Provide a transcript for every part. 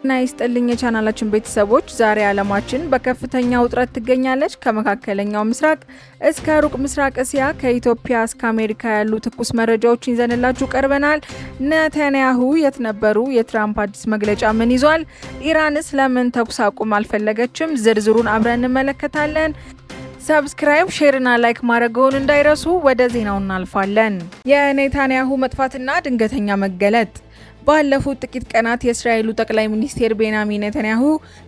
ናይስጥልኝ የቻናላችን ቤተሰቦች ዛሬ ዓለማችን በከፍተኛ ውጥረት ትገኛለች። ከመካከለኛው ምስራቅ እስከ ሩቅ ምስራቅ እስያ ከኢትዮጵያ እስከ አሜሪካ ያሉ ትኩስ መረጃዎችን ይዘንላችሁ ቀርበናል። ኔታንያሁ የት ነበሩ? የትራምፕ አዲስ መግለጫ ምን ይዟል? ኢራንስ ለምን ተኩስ አቁም አልፈለገችም? ዝርዝሩን አብረን እንመለከታለን። ሰብስክራይብ፣ ሼርና ላይክ ማድረግዎን እንዳይረሱ። ወደ ዜናው እናልፋለን። የኔታንያሁ መጥፋትና ድንገተኛ መገለጥ። ባለፉት ጥቂት ቀናት የእስራኤሉ ጠቅላይ ሚኒስትር ቤንያሚን ኔታንያሁ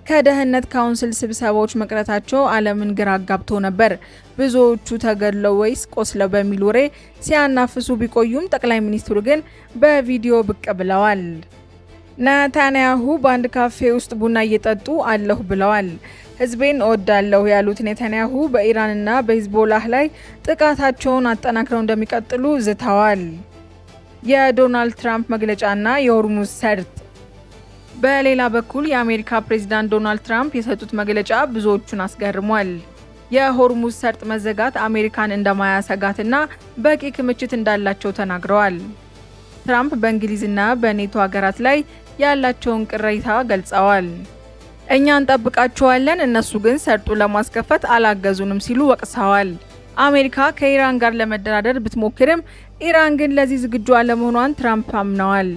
ከደህንነት ካውንስል ስብሰባዎች መቅረታቸው ዓለምን ግራ አጋብቶ ነበር። ብዙዎቹ ተገድለው ወይስ ቆስለው በሚል ወሬ ሲያናፍሱ ቢቆዩም ጠቅላይ ሚኒስትሩ ግን በቪዲዮ ብቅ ብለዋል። ኔታንያሁ በአንድ ካፌ ውስጥ ቡና እየጠጡ አለሁ ብለዋል። ህዝቤን እወዳለሁ ያሉት ኔታንያሁ በኢራንና በሂዝቦላህ ላይ ጥቃታቸውን አጠናክረው እንደሚቀጥሉ ዝተዋል። የዶናልድ ትራምፕ መግለጫና የሆርሙዝ ሰርጥ። በሌላ በኩል የአሜሪካ ፕሬዝዳንት ዶናልድ ትራምፕ የሰጡት መግለጫ ብዙዎቹን አስገርሟል። የሆርሙዝ ሰርጥ መዘጋት አሜሪካን እንደማያሰጋትና በቂ ክምችት እንዳላቸው ተናግረዋል። ትራምፕ በእንግሊዝና በኔቶ ሀገራት ላይ ያላቸውን ቅሬታ ገልጸዋል። እኛ እንጠብቃቸዋለን፣ እነሱ ግን ሰርጡን ለማስከፈት አላገዙንም ሲሉ ወቅሰዋል። አሜሪካ ከኢራን ጋር ለመደራደር ብትሞክርም ኢራን ግን ለዚህ ዝግጁ አለመሆኗን ትራምፕ አምነዋል።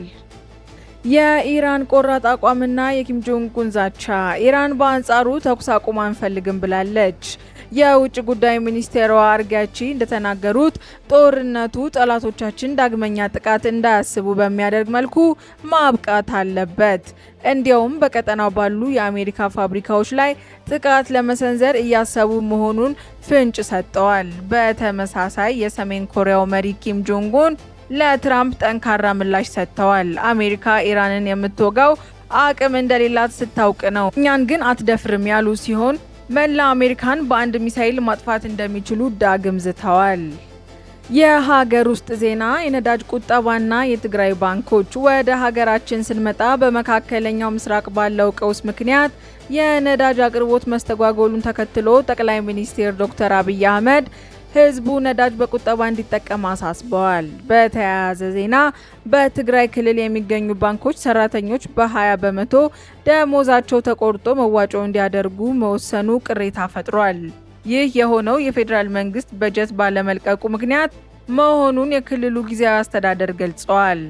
የኢራን ቆራጥ አቋምና የኪም ጆንግ ኡን ዛቻ። ኢራን በአንጻሩ ተኩስ አቁም አንፈልግም ብላለች። የውጭ ጉዳይ ሚኒስቴሯ አርጋቺ እንደተናገሩት ጦርነቱ ጠላቶቻችን ዳግመኛ ጥቃት እንዳያስቡ በሚያደርግ መልኩ ማብቃት አለበት። እንዲያውም በቀጠናው ባሉ የአሜሪካ ፋብሪካዎች ላይ ጥቃት ለመሰንዘር እያሰቡ መሆኑን ፍንጭ ሰጥተዋል። በተመሳሳይ የሰሜን ኮሪያው መሪ ኪም ጆንግ ኡን ለትራምፕ ጠንካራ ምላሽ ሰጥተዋል። አሜሪካ ኢራንን የምትወጋው አቅም እንደሌላት ስታውቅ ነው፣ እኛን ግን አትደፍርም ያሉ ሲሆን መላ አሜሪካን በአንድ ሚሳኤል ማጥፋት እንደሚችሉ ዳግም ዝተዋል። የሀገር ውስጥ ዜና። የነዳጅ ቁጠባና የትግራይ ባንኮች። ወደ ሀገራችን ስንመጣ በመካከለኛው ምስራቅ ባለው ቀውስ ምክንያት የነዳጅ አቅርቦት መስተጓጎሉን ተከትሎ ጠቅላይ ሚኒስትር ዶክተር አብይ አህመድ ህዝቡ ነዳጅ በቁጠባ እንዲጠቀም አሳስበዋል። በተያያዘ ዜና በትግራይ ክልል የሚገኙ ባንኮች ሰራተኞች በ20 በመቶ ደሞዛቸው ተቆርጦ መዋጮ እንዲያደርጉ መወሰኑ ቅሬታ ፈጥሯል። ይህ የሆነው የፌዴራል መንግስት በጀት ባለመልቀቁ ምክንያት መሆኑን የክልሉ ጊዜያዊ አስተዳደር ገልጸዋል።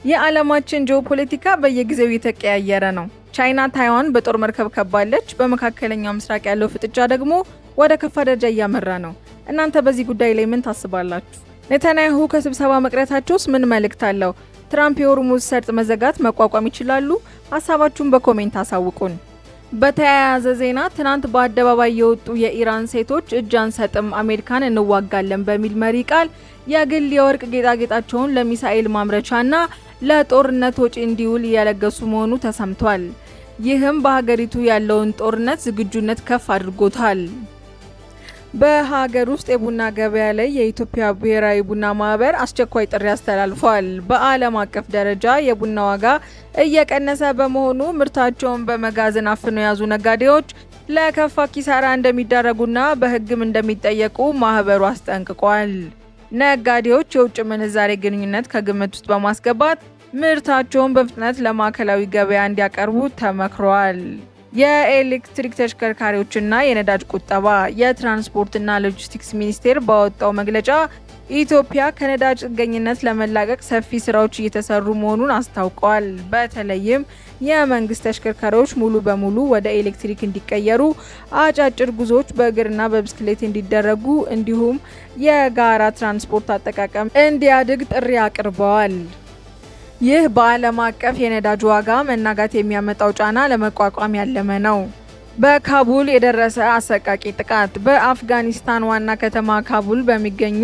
የዓለማችን ጂኦፖለቲካ በየጊዜው እየተቀያየረ ነው። ቻይና ታይዋን በጦር መርከብ ከባለች። በመካከለኛው ምስራቅ ያለው ፍጥጫ ደግሞ ወደ ከፋ ደረጃ እያመራ ነው። እናንተ በዚህ ጉዳይ ላይ ምን ታስባላችሁ? ኔታንያሁ ከስብሰባ መቅረታቸውስ ምን መልእክት አለው? ትራምፕ የሆርሙዝ ሰርጥ መዘጋት መቋቋም ይችላሉ? ሀሳባችሁን በኮሜንት አሳውቁን። በተያያዘ ዜና ትናንት በአደባባይ የወጡ የኢራን ሴቶች እጅ አንሰጥም አሜሪካን እንዋጋለን በሚል መሪ ቃል የግል የወርቅ ጌጣጌጣቸውን ለሚሳኤል ማምረቻና ለጦርነት ወጪ እንዲውል እያለገሱ መሆኑ ተሰምቷል። ይህም በሀገሪቱ ያለውን ጦርነት ዝግጁነት ከፍ አድርጎታል። በሀገር ውስጥ የቡና ገበያ ላይ የኢትዮጵያ ብሔራዊ ቡና ማህበር አስቸኳይ ጥሪ አስተላልፏል። በዓለም አቀፍ ደረጃ የቡና ዋጋ እየቀነሰ በመሆኑ ምርታቸውን በመጋዘን አፍነው የያዙ ነጋዴዎች ለከፋ ኪሳራ እንደሚዳረጉና በሕግም እንደሚጠየቁ ማህበሩ አስጠንቅቋል። ነጋዴዎች የውጭ ምንዛሬ ግንኙነት ከግምት ውስጥ በማስገባት ምርታቸውን በፍጥነት ለማዕከላዊ ገበያ እንዲያቀርቡ ተመክሯል። የኤሌክትሪክ ተሽከርካሪዎችና የነዳጅ ቁጠባ። የትራንስፖርትና ሎጂስቲክስ ሚኒስቴር ባወጣው መግለጫ ኢትዮጵያ ከነዳጅ ጥገኝነት ለመላቀቅ ሰፊ ስራዎች እየተሰሩ መሆኑን አስታውቋል። በተለይም የመንግስት ተሽከርካሪዎች ሙሉ በሙሉ ወደ ኤሌክትሪክ እንዲቀየሩ፣ አጫጭር ጉዞዎች በእግርና በብስክሌት እንዲደረጉ እንዲሁም የጋራ ትራንስፖርት አጠቃቀም እንዲያድግ ጥሪ አቅርበዋል። ይህ በዓለም አቀፍ የነዳጅ ዋጋ መናጋት የሚያመጣው ጫና ለመቋቋም ያለመ ነው። በካቡል የደረሰ አሰቃቂ ጥቃት። በአፍጋኒስታን ዋና ከተማ ካቡል በሚገኙ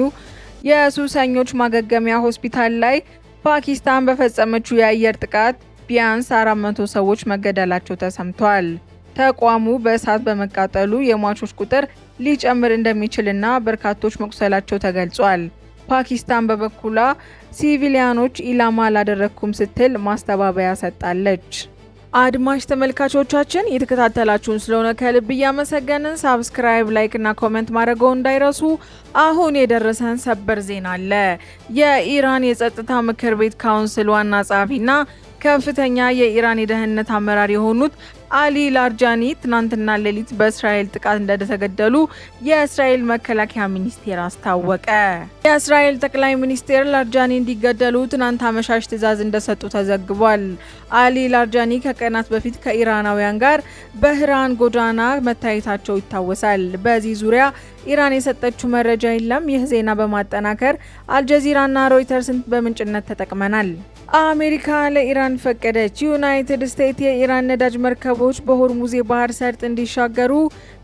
የሱሰኞች ማገገሚያ ሆስፒታል ላይ ፓኪስታን በፈጸመችው የአየር ጥቃት ቢያንስ 400 ሰዎች መገደላቸው ተሰምቷል። ተቋሙ በእሳት በመቃጠሉ የሟቾች ቁጥር ሊጨምር እንደሚችልና በርካቶች መቁሰላቸው ተገልጿል። ፓኪስታን በበኩሏ ሲቪሊያኖች ኢላማ አላደረኩም ስትል ማስተባበያ ሰጣለች። አድማጭ ተመልካቾቻችን የተከታተላችሁን ስለሆነ ከልብ እያመሰገንን ሳብስክራይብ፣ ላይክ እና ኮሜንት ማድረግዎ እንዳይረሱ። አሁን የደረሰን ሰበር ዜና አለ። የኢራን የጸጥታ ምክር ቤት ካውንስል ዋና ጸሐፊና ከፍተኛ የኢራን የደህንነት አመራር የሆኑት አሊ ላርጃኒ ትናንትና ሌሊት በእስራኤል ጥቃት እንደተገደሉ የእስራኤል መከላከያ ሚኒስቴር አስታወቀ። የእስራኤል ጠቅላይ ሚኒስቴር ላርጃኒ እንዲገደሉ ትናንት አመሻሽ ትዕዛዝ እንደሰጡ ተዘግቧል። አሊ ላርጃኒ ከቀናት በፊት ከኢራናውያን ጋር በህራን ጎዳና መታየታቸው ይታወሳል። በዚህ ዙሪያ ኢራን የሰጠችው መረጃ የለም። ይህ ዜና በማጠናከር አልጀዚራና ሮይተርስን በምንጭነት ተጠቅመናል። አሜሪካ ለኢራን ፈቀደች። ዩናይትድ ስቴትስ የኢራን ነዳጅ መርከቦች በሆርሙዝ የባህር ሰርጥ እንዲሻገሩ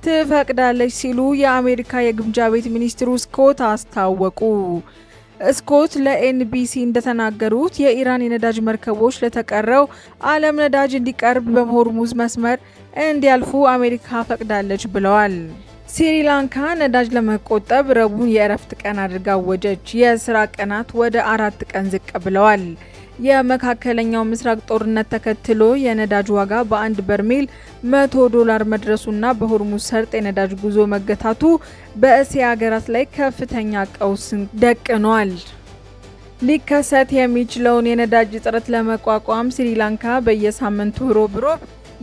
ትፈቅዳለች ሲሉ የአሜሪካ የግምጃ ቤት ሚኒስትሩ ስኮት አስታወቁ። ስኮት ለኤንቢሲ እንደተናገሩት የኢራን የነዳጅ መርከቦች ለተቀረው ዓለም ነዳጅ እንዲቀርብ በሆርሙዝ መስመር እንዲያልፉ አሜሪካ ፈቅዳለች ብለዋል። ስሪላንካ ነዳጅ ለመቆጠብ ረቡዕን የእረፍት ቀን አድርጋ አወጀች። የስራ ቀናት ወደ 4 ቀን ዝቅ ብለዋል። የመካከለኛው ምስራቅ ጦርነት ተከትሎ የነዳጅ ዋጋ በአንድ በርሜል $100 መድረሱና በሆርሙዝ ሰርጥ የነዳጅ ጉዞ መገታቱ በእስያ ሀገራት ላይ ከፍተኛ ቀውስን ደቅኗል። ሊከሰት የሚችለውን የነዳጅ እጥረት ለመቋቋም ስሪላንካ በየሳምንቱ ሮብ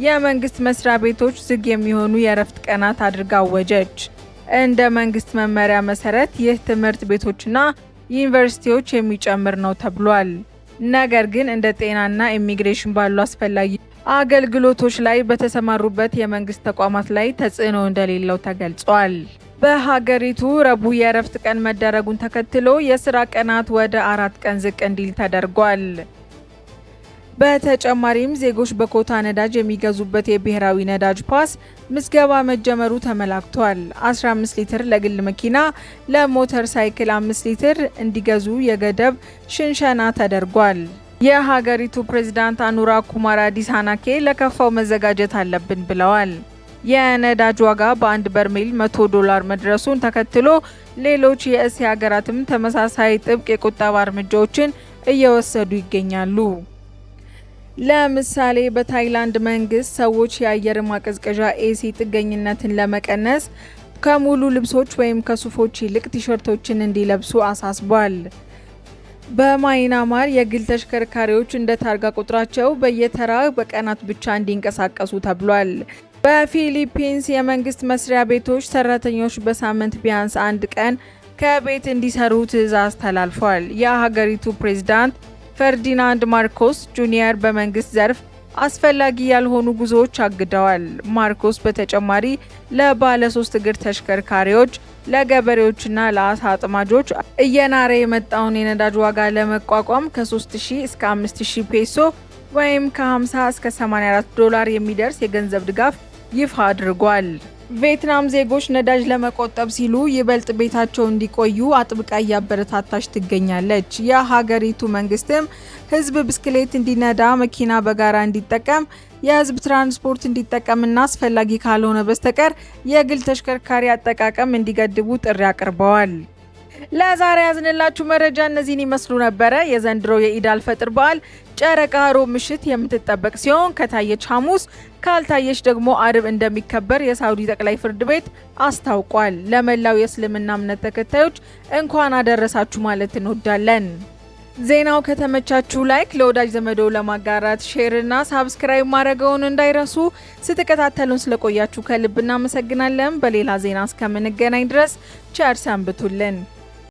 የመንግስት መስሪያ ቤቶች ዝግ የሚሆኑ የእረፍት ቀናት አድርጋ አወጀች። እንደ መንግስት መመሪያ መሰረት ይህ ትምህርት ቤቶችና ዩኒቨርሲቲዎች የሚጨምር ነው ተብሏል። ነገር ግን እንደ ጤናና ኢሚግሬሽን ባሉ አስፈላጊ አገልግሎቶች ላይ በተሰማሩበት የመንግስት ተቋማት ላይ ተጽዕኖ እንደሌለው ተገልጿል። በሀገሪቱ ረቡዕ የእረፍት ቀን መደረጉን ተከትሎ የስራ ቀናት ወደ 4 ቀን ዝቅ እንዲል ተደርጓል። በተጨማሪም ዜጎች በኮታ ነዳጅ የሚገዙበት የብሔራዊ ነዳጅ ፓስ ምዝገባ መጀመሩ ተመላክቷል። 15 ሊትር ለግል መኪና፣ ለሞተር ሳይክል 5 ሊትር እንዲገዙ የገደብ ሽንሸና ተደርጓል። የሀገሪቱ ፕሬዝዳንት አኑራ ኩማር አዲሳናኬ ለከፋው መዘጋጀት አለብን ብለዋል። የነዳጅ ዋጋ በአንድ በርሜል $100 መድረሱን ተከትሎ ሌሎች የእስያ ሀገራትም ተመሳሳይ ጥብቅ የቁጠባ እርምጃዎችን እየወሰዱ ይገኛሉ። ለምሳሌ በታይላንድ መንግስት ሰዎች የአየር ማቀዝቀዣ ኤሲ ጥገኝነትን ለመቀነስ ከሙሉ ልብሶች ወይም ከሱፎች ይልቅ ቲሸርቶችን እንዲለብሱ አሳስቧል። በማይናማር የግል ተሽከርካሪዎች እንደ ታርጋ ቁጥራቸው በየተራ በቀናት ብቻ እንዲንቀሳቀሱ ተብሏል። በፊሊፒንስ የመንግስት መስሪያ ቤቶች ሰራተኞች በሳምንት ቢያንስ 1 ቀን ከቤት እንዲሰሩ ትዕዛዝ ተላልፏል። የሀገሪቱ ፕሬዝዳንት ፈርዲናንድ ማርኮስ ጁኒየር በመንግስት ዘርፍ አስፈላጊ ያልሆኑ ጉዞዎች አግደዋል። ማርኮስ በተጨማሪ ለባለ 3 እግር ተሽከርካሪዎች፣ ለገበሬዎችና ለአሳ አጥማጆች እየናረ የመጣውን የነዳጅ ዋጋ ለመቋቋም ከ3000 እስከ 5000 ፔሶ ወይም ከ50 እስከ $84 የሚደርስ የገንዘብ ድጋፍ ይፋ አድርጓል። ቪየትናም ዜጎች ነዳጅ ለመቆጠብ ሲሉ ይበልጥ ቤታቸው እንዲቆዩ አጥብቃ እያበረታታች ትገኛለች። የሀገሪቱ መንግስትም ህዝብ ብስክሌት እንዲነዳ፣ መኪና በጋራ እንዲጠቀም፣ የህዝብ ትራንስፖርት እንዲጠቀምና አስፈላጊ ካልሆነ በስተቀር የግል ተሽከርካሪ አጠቃቀም እንዲገድቡ ጥሪ አቅርበዋል። ለዛሬ ያዝንላችሁ መረጃ እነዚህን ይመስሉ ነበረ። የዘንድሮ የኢድ አልፈጥር በዓል ጨረቃ ሮብ ምሽት የምትጠበቅ ሲሆን ከታየች ሐሙስ ካልታየች ደግሞ አርብ እንደሚከበር የሳውዲ ጠቅላይ ፍርድ ቤት አስታውቋል። ለመላው የእስልምና እምነት ተከታዮች እንኳን አደረሳችሁ ማለት እንወዳለን። ዜናው ከተመቻችሁ ላይክ፣ ለወዳጅ ዘመዶ ለማጋራት ሼር እና ሳብስክራይብ ማድረገውን እንዳይረሱ። ስትከታተሉን ስለቆያችሁ ከልብ እናመሰግናለን። በሌላ ዜና እስከምንገናኝ ድረስ ቸር ሰንብቱልን።